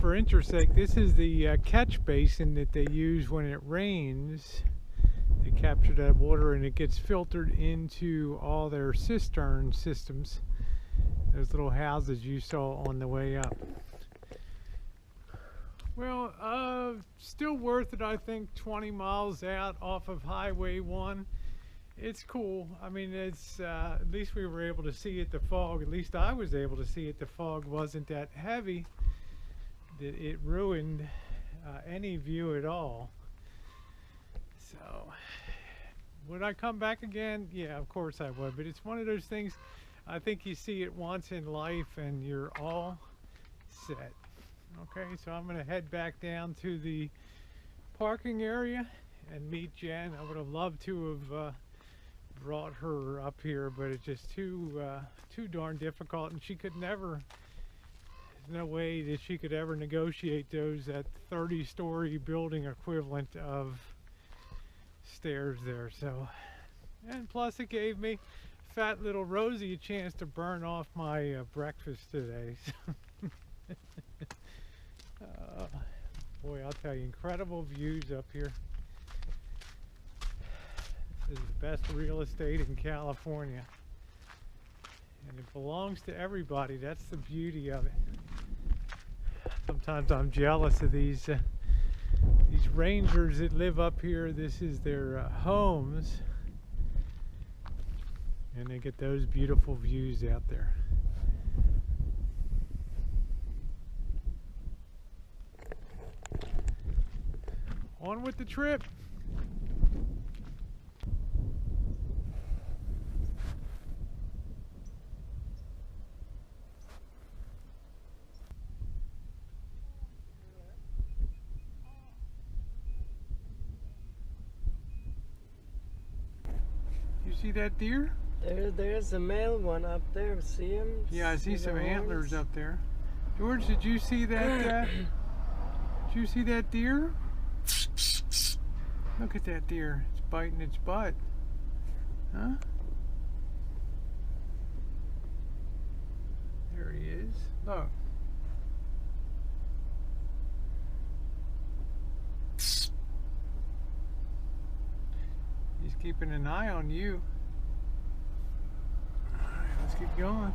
for interest's sake, this is the catch basin that they use when it rains. They capture that water and it gets filtered into all their cistern systems. Those little houses you saw on the way up. Well, still worth it, I think. 20 miles out off of Highway 1. It's cool. I mean, it's at least we were able to see it. The fog, at least I was able to see it. The fog wasn't that heavy that it ruined any view at all. So, would I come back again? Yeah, of course I would. But it's one of those things, I think you see it once in life and you're all set. Okay, so I'm going to head back down to the parking area and meet Jen. I would have loved to have brought her up here, but it's just too darn difficult, and she could never, there's no way that she could ever negotiate those at 30-story building equivalent of stairs there. So, and plus it gave me, fat little Rosie, a chance to burn off my breakfast today. Boy, I'll tell you, incredible views up here. This is the best real estate in California, and it belongs to everybody. That's the beauty of it. Sometimes I'm jealous of these rangers that live up here. This is their homes, and they get those beautiful views out there. On with the trip. You see that deer? There's a male one up there. See him? Yeah, I see some antlers up there. George, did you see that? Did you see that deer? Look at that deer. It's biting its butt. Huh? There he is. Look. He's keeping an eye on you. Alright, let's keep going.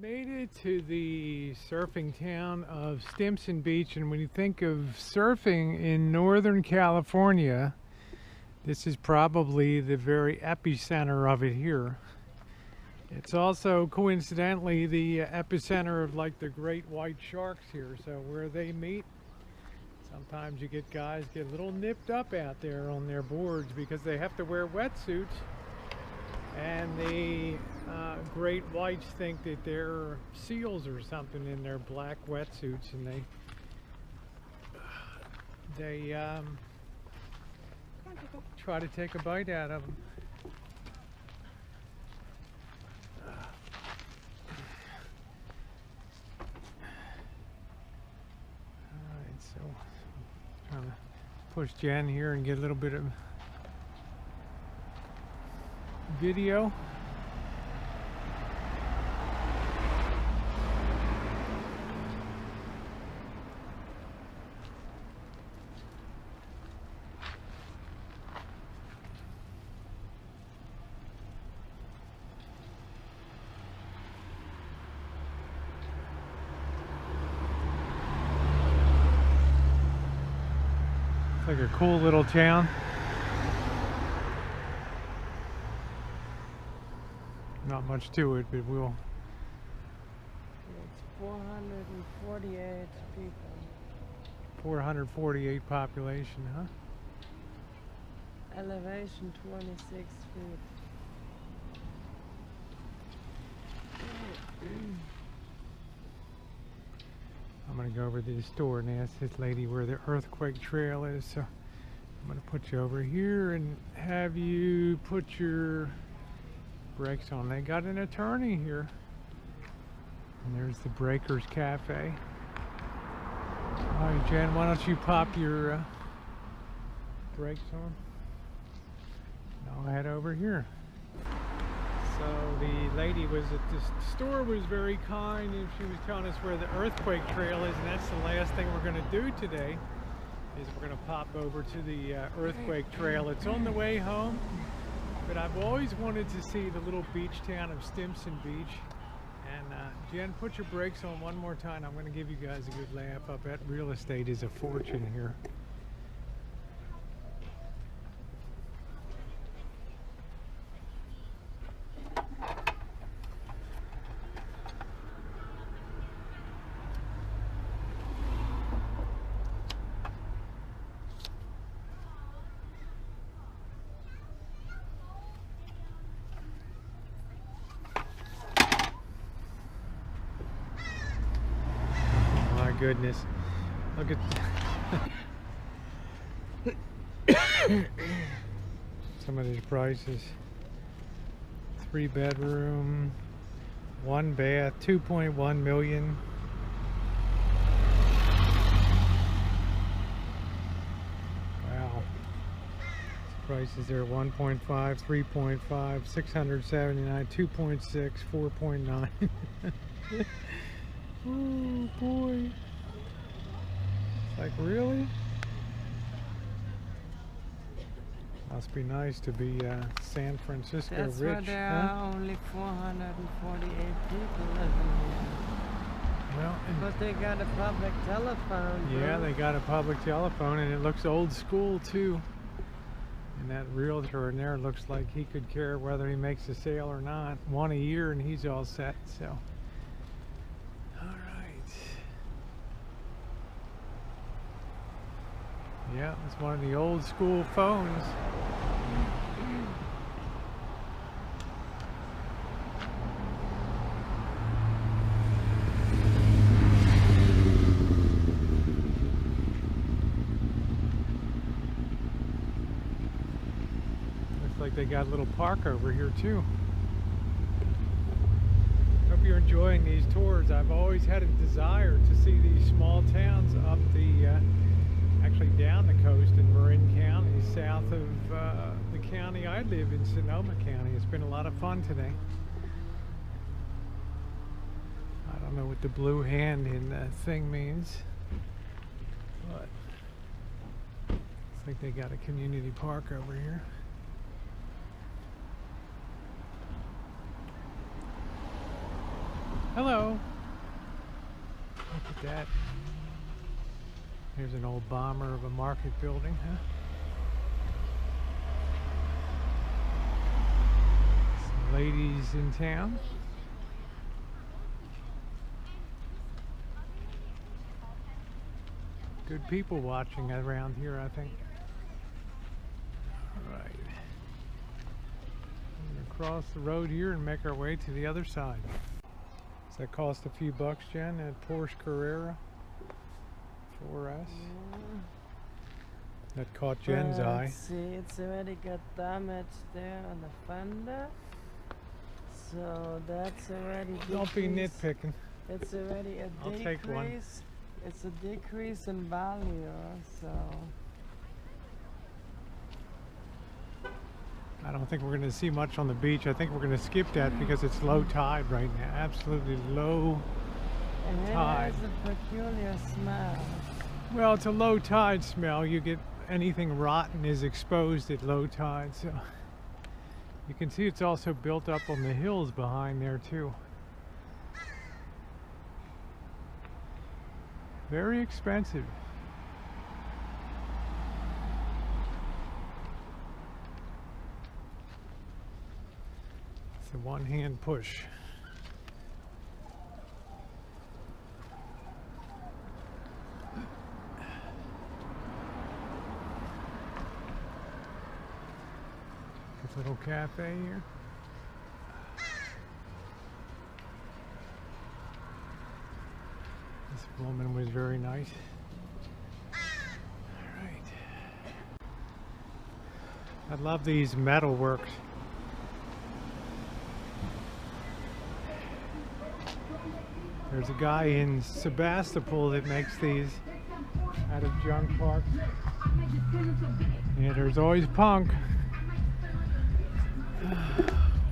Made it to the surfing town of Stinson Beach, and when you think of surfing in Northern California, this is probably the very epicenter of it here. It's also coincidentally the epicenter of like the great white sharks here, so where they meet, sometimes you get guys get a little nipped up out there on their boards because they have to wear wetsuits, and the great whites think that they're seals or something in their black wetsuits, and they try to take a bite out of them. Alright, so trying to push Jen here and get a little bit of video. Like a cool little town. Not much to it, but we'll. It's 448 people. 448 population, huh? Elevation 26 feet. I'm gonna go over to the store and ask this lady where the earthquake trail is. So I'm gonna put you over here and have you put your brakes on. They got an attorney here. And there's the Breakers Cafe. All right, Jen, why don't you pop your brakes on? I'll head over here. So the lady was at the store, was very kind, and she was telling us where the earthquake trail is, and that's the last thing we're going to do today. Is we're going to pop over to the earthquake trail. It's on the way home, but I've always wanted to see the little beach town of Stinson Beach. And Jen, put your brakes on one more time. I'm going to give you guys a good laugh. I bet real estate is a fortune here. Goodness, look at some of these prices. 3-bedroom, 1 bath, 2.1 million. Wow. Prices there: 1.5, 3.5, 679, 2.6, 4.9. Oh boy. Like, really? Must be nice to be San Francisco That's rich. why there huh? are only 448 people living here. Well, But they got a public telephone. yeah, bro. they got a public telephone, and it looks old school too. And that realtor in there looks like he could care whether he makes a sale or not. One a year, and he's all set. So. Yeah, it's one of the old school phones. Looks like they got a little park over here too. Hope you're enjoying these tours. I've always had a desire to see these small towns up the actually down the coast in Marin County, south of the county I live in, Sonoma County. It's been a lot of fun today. I don't know what the blue hand in the thing means, but looks like they got a community park over here. Hello. Look at that. Here's an old bomber of a market building, huh? Some ladies in town. Good people watching around here, I think. All right. We're gonna cross the road here and make our way to the other side. Does that cost a few bucks, Jen? That Porsche Carrera? For us. That caught Jen's eye. See, it's already got damage there on the fender. So that's already Don't be nitpicking. It's already a I'll decrease. take one. It's a decrease in value, so. I don't think we're going to see much on the beach. I think we're going to skip that because it's low tide right now. Absolutely low And it tide. has a peculiar smell. Well, it's a low tide smell. You get anything rotten is exposed at low tide. So you can see it's also built up on the hills behind there too. Very expensive. The one-hand push. This little cafe here. This woman was very nice. All right. I love these metal works. There's a guy in Sebastopol that makes these out of junk parts. Yeah, there's always punk.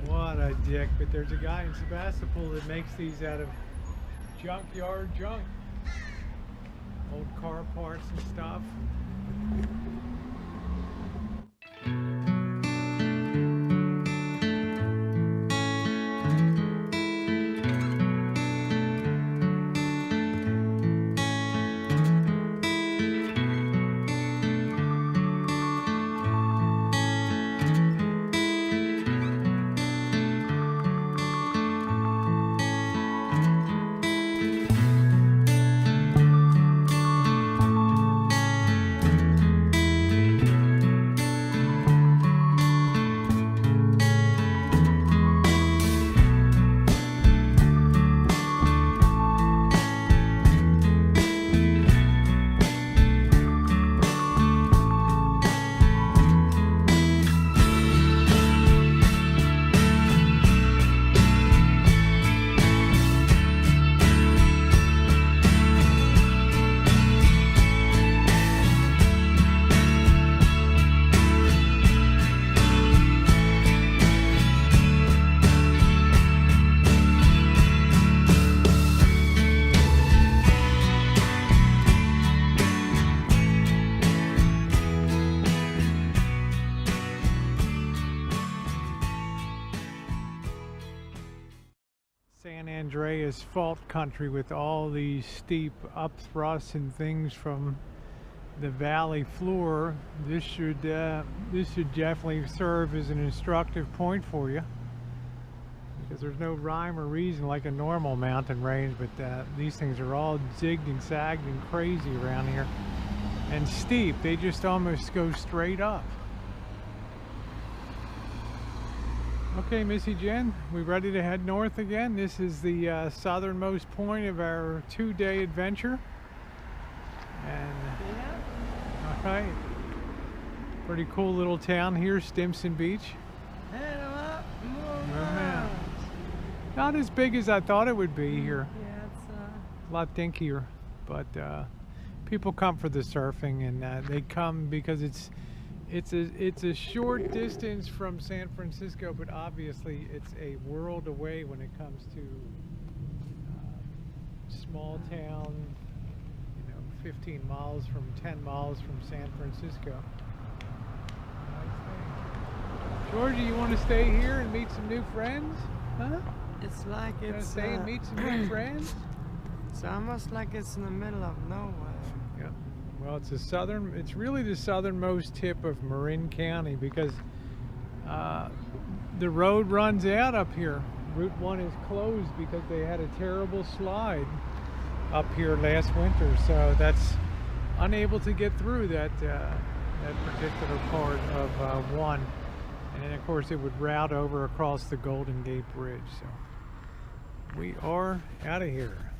What a dick, but there's a guy in Sebastopol that makes these out of junkyard junk. Old car parts and stuff. San Andreas fault country with all these steep upthrusts and things from the valley floor. This should definitely serve as an instructive point for you, because there's no rhyme or reason like a normal mountain range, but these things are all zigged and sagged and crazy around here, and steep. They just almost go straight up. Okay, Missy Jen, we ready to head north again? This is the southernmost point of our 2-day adventure. And all right, pretty cool little town here, Stinson Beach. Not as big as I thought it would be here. Yeah, it's A lot dinkier, but people come for the surfing, and they come because it's a short distance from San Francisco, but obviously it's a world away when it comes to small town, 15 miles from 10 miles from San Francisco. Georgie, you want to stay here and meet some new friends? Huh? It's like You want it's to stay and meet some new friends? it's almost like it's in the middle of nowhere. Yeah. Well, it's really the southernmost tip of Marin County, because the road runs out up here. Route 1 is closed because they had a terrible slide up here last winter, so that's unable to get through that particular part of 1. And then of course it would route over across the Golden Gate Bridge. So we are out of here.